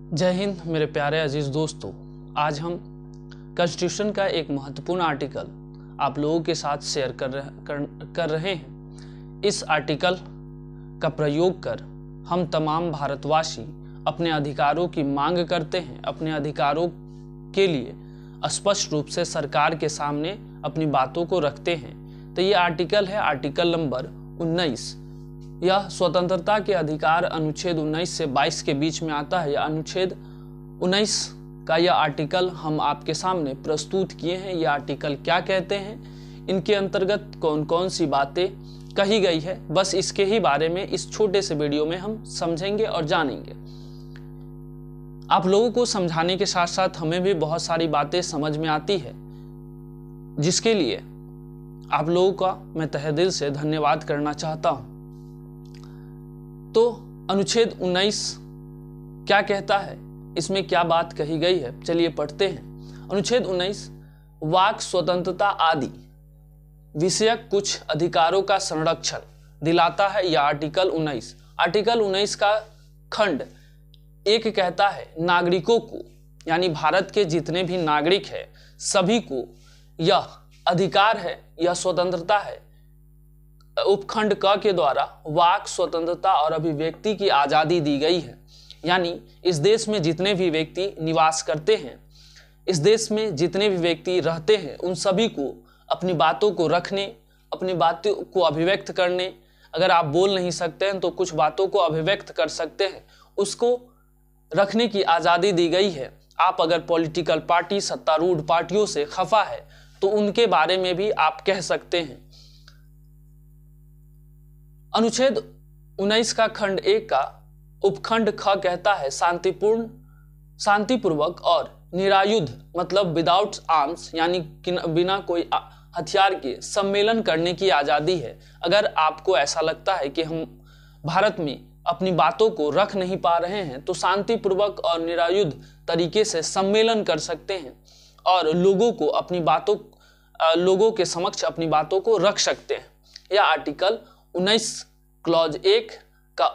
जय हिंद मेरे प्यारे अजीज दोस्तों। आज हम कॉन्स्टिट्यूशन का एक महत्वपूर्ण आर्टिकल आप लोगों के साथ शेयर कर रहे हैं। इस आर्टिकल का प्रयोग कर हम तमाम भारतवासी अपने अधिकारों की मांग करते हैं, अपने अधिकारों के लिए स्पष्ट रूप से सरकार के सामने अपनी बातों को रखते हैं। तो ये आर्टिकल है आर्टिकल नंबर 19। यह स्वतंत्रता के अधिकार अनुच्छेद 19 से 22 के बीच में आता है। यह अनुच्छेद 19 का यह आर्टिकल हम आपके सामने प्रस्तुत किए हैं। यह आर्टिकल क्या कहते हैं, इनके अंतर्गत कौन कौन सी बातें कही गई है, बस इसके ही बारे में इस छोटे से वीडियो में हम समझेंगे और जानेंगे। आप लोगों को समझाने के साथ साथ हमें भी बहुत सारी बातें समझ में आती है, जिसके लिए आप लोगों का मैं तहे दिल से धन्यवाद करना चाहता हूं। तो अनुच्छेद 19 क्या कहता है, इसमें क्या बात कही गई है, चलिए पढ़ते हैं। अनुच्छेद 19 वाक स्वतंत्रता आदि विषयक कुछ अधिकारों का संरक्षण दिलाता है। यह आर्टिकल 19 का खंड 1 कहता है नागरिकों को, यानी भारत के जितने भी नागरिक हैं सभी को यह अधिकार है, यह स्वतंत्रता है। उपखंड क के द्वारा वाक स्वतंत्रता और अभिव्यक्ति की आजादी दी गई है। यानी इस देश में जितने भी व्यक्ति निवास करते हैं, इस देश में जितने भी व्यक्ति रहते हैं, उन सभी को अपनी बातों को रखने, अपनी बातों को अभिव्यक्त करने, अगर आप बोल नहीं सकते हैं तो कुछ बातों को अभिव्यक्त कर सकते हैं, उसको रखने की आज़ादी दी गई है। आप अगर पॉलिटिकल पार्टी, सत्तारूढ़ पार्टियों से खफा है तो उनके बारे में भी आप कह सकते हैं। अनुच्छेद 19 का खंड 1 का उपखंड ख कहता है शांतिपूर्वक और निरायुध मतलब विदाउट आर्म्स, यानी बिना कोई हथियार के सम्मेलन करने की आज़ादी है। अगर आपको ऐसा लगता है कि हम भारत में अपनी बातों को रख नहीं पा रहे हैं तो शांतिपूर्वक और निरायुध तरीके से सम्मेलन कर सकते हैं और लोगों के समक्ष अपनी बातों को रख सकते हैं। यह आर्टिकल 19 क्लॉज 1 का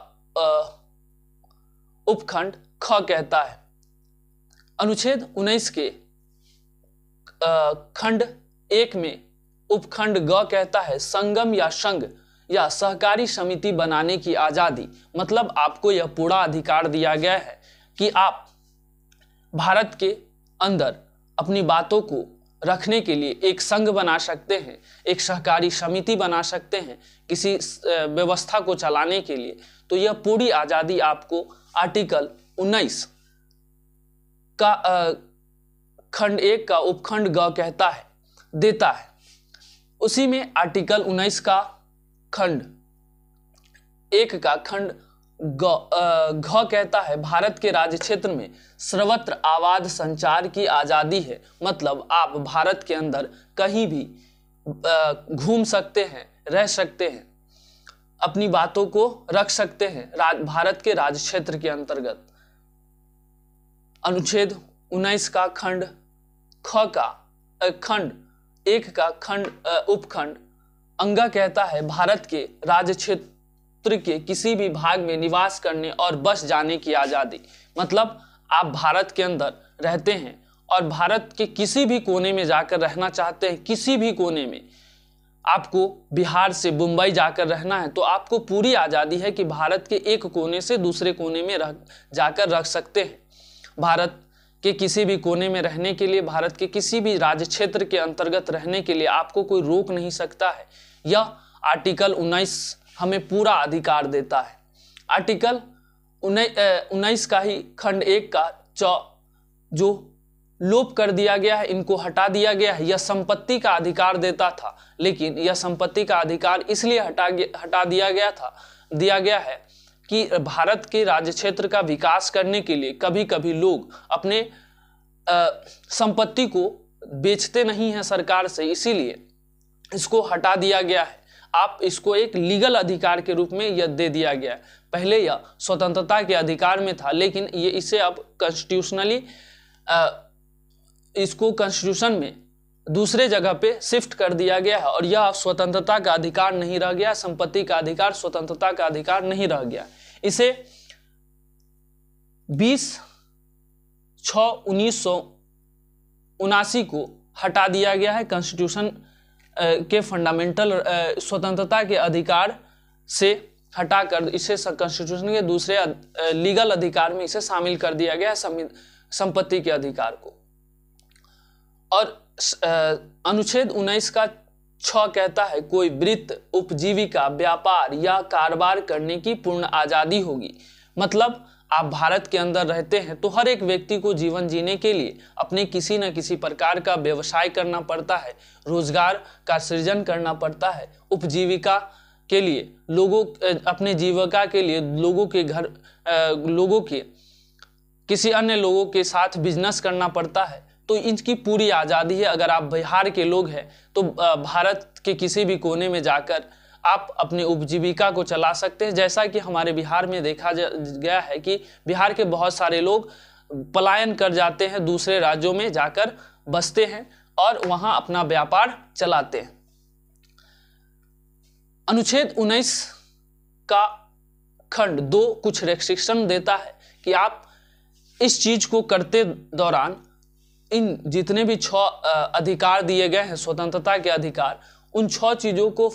उपखंड ख कहता है। अनुच्छेद 19 के खंड 1 में उपखंड ग कहता है संगम या संघ या सहकारी समिति बनाने की आजादी, मतलब आपको यह पूरा अधिकार दिया गया है कि आप भारत के अंदर अपनी बातों को रखने के लिए एक संघ बना सकते हैं, एक सहकारी समिति बना सकते हैं किसी व्यवस्था को चलाने के लिए। तो यह पूरी आज़ादी आपको आर्टिकल 19 का खंड 1 का उपखंड ग कहता है देता है। उसी में आर्टिकल 19 का खंड 1 का खंड घ कहता है भारत के राज्य क्षेत्र में सर्वत्र आवाज संचार की आज़ादी है, मतलब आप भारत के अंदर कहीं भी घूम सकते हैं, रह सकते हैं, अपनी बातों को रख सकते हैं भारत के राज्य क्षेत्र के अंतर्गत। अनुच्छेद 19 का खंड ख का खंड 1 का खंड उपखंड अंगा कहता है भारत के राज्य क्षेत्र के किसी भी भाग में निवास करने और बस जाने की आज़ादी, मतलब आप भारत के अंदर रहते हैं और भारत के किसी भी कोने में जाकर रहना चाहते हैं, किसी भी कोने में आपको बिहार से मुंबई जाकर रहना है तो आपको पूरी आज़ादी है कि भारत के एक कोने से दूसरे कोने में जाकर रख सकते हैं। भारत के किसी भी कोने में रहने के लिए, भारत के किसी भी राज्य क्षेत्र के अंतर्गत रहने के लिए आपको कोई रोक नहीं सकता है। यह आर्टिकल 19 हमें पूरा अधिकार देता है। आर्टिकल 19 का ही खंड 1 का जो लोप कर दिया गया है, इनको हटा दिया गया है। यह संपत्ति का अधिकार देता था, लेकिन यह संपत्ति का अधिकार इसलिए हटा दिया गया है कि भारत के राज्य क्षेत्र का विकास करने के लिए कभी कभी लोग अपने संपत्ति को बेचते नहीं हैं सरकार से, इसीलिए इसको हटा दिया गया है। आप इसको एक लीगल अधिकार के रूप में यह दे दिया गया है। पहले यह स्वतंत्रता के अधिकार में था, लेकिन इसे अब इसको कॉन्स्टिट्यूशन में दूसरे जगह पे शिफ्ट कर दिया गया है और यह स्वतंत्रता का अधिकार नहीं रह गया, संपत्ति का अधिकार स्वतंत्रता का अधिकार नहीं रह गया। इसे 20 6/1979 को हटा दिया गया है। कॉन्स्टिट्यूशन के फंडामेंटल स्वतंत्रता के अधिकार से हटाकर इसे कॉन्स्टिट्यूशन के दूसरे लीगल अधिकार में इसे शामिल कर दिया गया है, संपत्ति के अधिकार को। और अनुच्छेद 19 का 6 कहता है कोई वृत्ति, उपजीविका, व्यापार या कारोबार करने की पूर्ण आज़ादी होगी। मतलब आप भारत के अंदर रहते हैं तो हर एक व्यक्ति को जीवन जीने के लिए अपने किसी न किसी प्रकार का व्यवसाय करना पड़ता है, रोजगार का सृजन करना पड़ता है, उपजीविका के लिए लोगों अपने जीविका के लिए लोगों के घर लोगों के किसी अन्य लोगों के साथ बिजनेस करना पड़ता है। तो इनकी पूरी आज़ादी है। अगर आप बिहार के लोग हैं तो भारत के किसी भी कोने में जाकर आप अपनी उपजीविका को चला सकते हैं। जैसा कि हमारे बिहार में देखा गया है कि बिहार के बहुत सारे लोग पलायन कर जाते हैं, दूसरे राज्यों में जाकर बसते हैं और वहां अपना व्यापार चलाते हैं। अनुच्छेद 19 का खंड 2 कुछ रेस्ट्रिक्शन देता है कि आप इस चीज को करते दौरान इन जितने भी 6 अधिकार दिए गए हैं, स्वतंत्रता के अधिकार, उन 6 चीजों को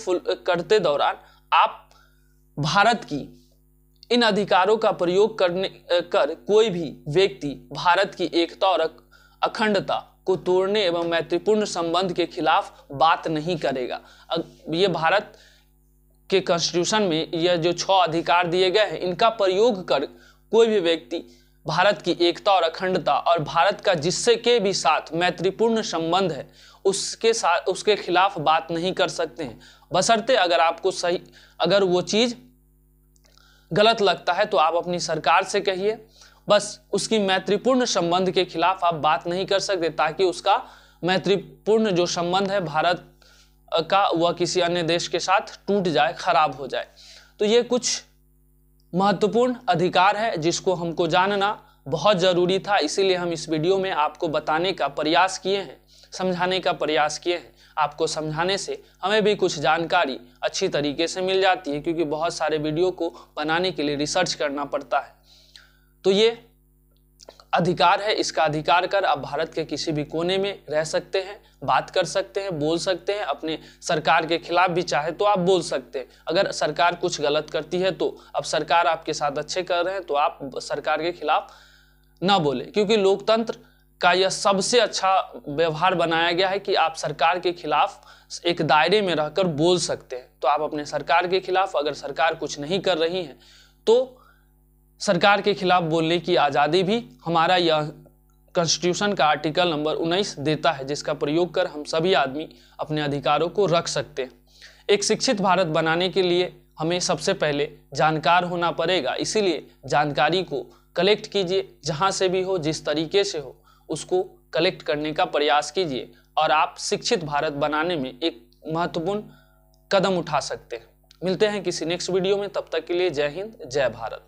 करते दौरान आप भारत की इन अधिकारों का प्रयोग कर कोई भी व्यक्ति भारत की एकता और अखंडता को तोड़ने एवं मैत्रीपूर्ण संबंध के खिलाफ बात नहीं करेगा। ये भारत के कॉन्स्टिट्यूशन में यह जो 6 अधिकार दिए गए हैं, इनका प्रयोग कर कोई भी व्यक्ति भारत की एकता और अखंडता और भारत का जिससे के भी साथ मैत्रीपूर्ण संबंध है उसके खिलाफ बात नहीं कर सकते हैं। बशर्ते अगर वो चीज गलत लगता है तो आप अपनी सरकार से कहिए, बस उसकी मैत्रीपूर्ण संबंध के खिलाफ आप बात नहीं कर सकते, ताकि उसका मैत्रीपूर्ण जो संबंध है भारत का वह किसी अन्य देश के साथ टूट जाए, खराब हो जाए। तो ये कुछ महत्वपूर्ण अधिकार है जिसको हमको जानना बहुत जरूरी था, इसीलिए हम इस वीडियो में आपको बताने का प्रयास किए हैं, समझाने का प्रयास किए हैं। आपको समझाने से हमें भी कुछ जानकारी अच्छी तरीके से मिल जाती है, क्योंकि बहुत सारे वीडियो को बनाने के लिए रिसर्च करना पड़ता है। तो ये अधिकार है, इसका अधिकार कर आप भारत के किसी भी कोने में रह सकते हैं, बात कर सकते हैं, बोल सकते हैं, अपने सरकार के खिलाफ भी चाहे तो आप बोल सकते हैं। अगर सरकार कुछ गलत करती है तो अब सरकार आपके साथ अच्छे कर रहे हैं तो आप सरकार के खिलाफ ना बोले, क्योंकि लोकतंत्र का यह सबसे अच्छा व्यवहार बनाया गया है कि आप सरकार के खिलाफ एक दायरे में रहकर बोल सकते हैं। तो आप अपने सरकार के खिलाफ, अगर सरकार कुछ नहीं कर रही है तो सरकार के खिलाफ बोलने की आज़ादी भी हमारा यह कॉन्स्टिट्यूशन का आर्टिकल नंबर 19 देता है, जिसका प्रयोग कर हम सभी आदमी अपने अधिकारों को रख सकते हैं। एक शिक्षित भारत बनाने के लिए हमें सबसे पहले जानकार होना पड़ेगा, इसीलिए जानकारी को कलेक्ट कीजिए, जहाँ से भी हो, जिस तरीके से हो, उसको कलेक्ट करने का प्रयास कीजिए और आप शिक्षित भारत बनाने में एक महत्वपूर्ण कदम उठा सकते हैं। मिलते हैं किसी नेक्स्ट वीडियो में, तब तक के लिए जय हिंद, जय भारत।